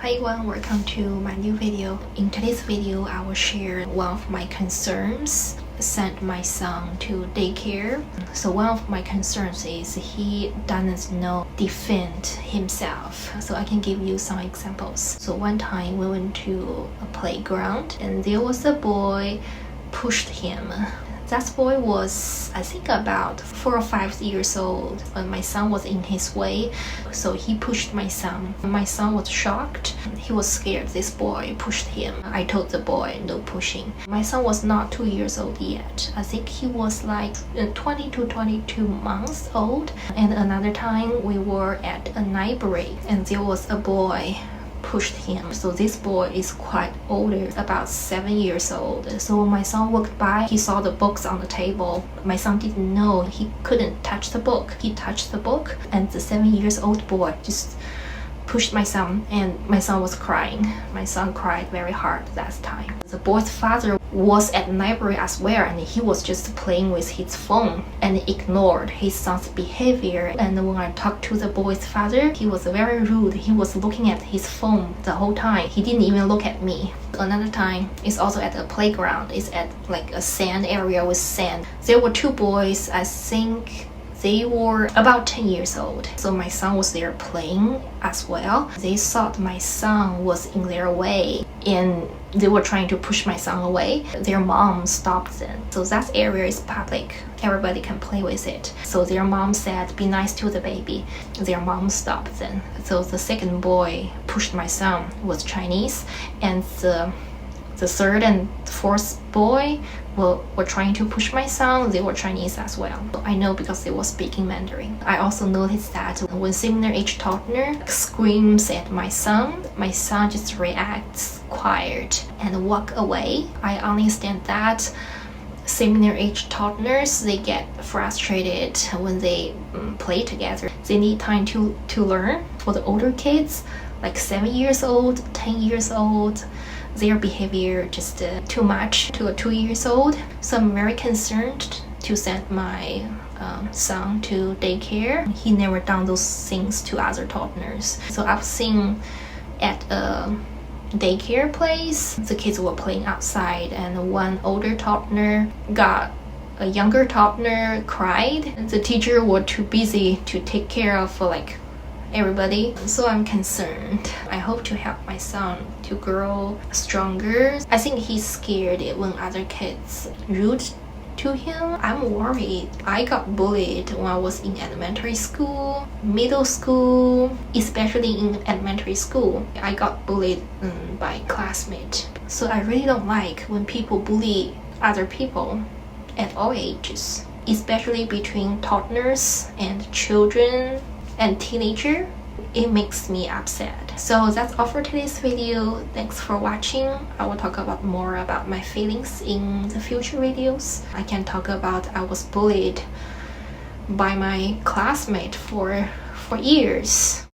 Hi everyone, welcome to my new video. In today's video, I will share one of my concerns. Sent my son to daycare. So one of my concerns is he doesn't know defend himself. So I can give you some examples. So one time we went to a playground and there was a boy pushed him. That boy was, I think, about 4 or 5 years old when my son was in his way. So he pushed my son. My son was shocked. He was scared this boy pushed him. I told the boy, no pushing. My son was not 2 years old yet. I think he was like 20 to 22 months old. And another time we were at a library and there was a boy pushed him. So this boy is quite older, about 7 years old. So when my son walked by, he saw the books on the table. My son didn't know he couldn't touch the book. He touched the book and the 7 years old boy just pushed my son and my son was crying. My son cried very hard that time. The boy's father was at the library as well and he was just playing with his phone and ignored his son's behavior. And when I talked to the boy's father, he was very rude. He was looking at his phone the whole time. He didn't even look at me. Another time is also at a playground. It's at like a sand area with sand. There were two boys, I think they were about 10 years old. So my son was there playing as well. They thought my son was in their way and they were trying to push my son away. Their mom stopped them. So that area is public. Everybody can play with it. So their mom said, be nice to the baby. Their mom stopped them. So the second boy pushed my son was Chinese and the third and fourth boy were trying to push my son. They were Chinese as well. I know because they were speaking Mandarin. I also noticed that when similar age toddler screams at my son just reacts quiet and walk away. I understand that similar age toddlers, they get frustrated when they play together. They need time to learn. For the older kids, like 7 years old, 10 years old, their behavior just too much to a 2 years old. So I'm very concerned to send my son to daycare. He never done those things to other toddlers. So I've seen at a daycare place, the kids were playing outside and one older toddler got a younger toddler cried. The teacher were too busy to take care of everybody. So I'm concerned. I hope to help my son to grow stronger. I think he's scared when other kids rude to him. I'm worried. I got bullied when I was in elementary school, middle school, especially in elementary school. I got bullied by classmates. So I really don't like when people bully other people at all ages, especially between toddlers and children and teenager. It makes me upset. So that's all for today's video. Thanks for watching. I will talk about more about my feelings in the future videos. I can talk about I was bullied by my classmate for years.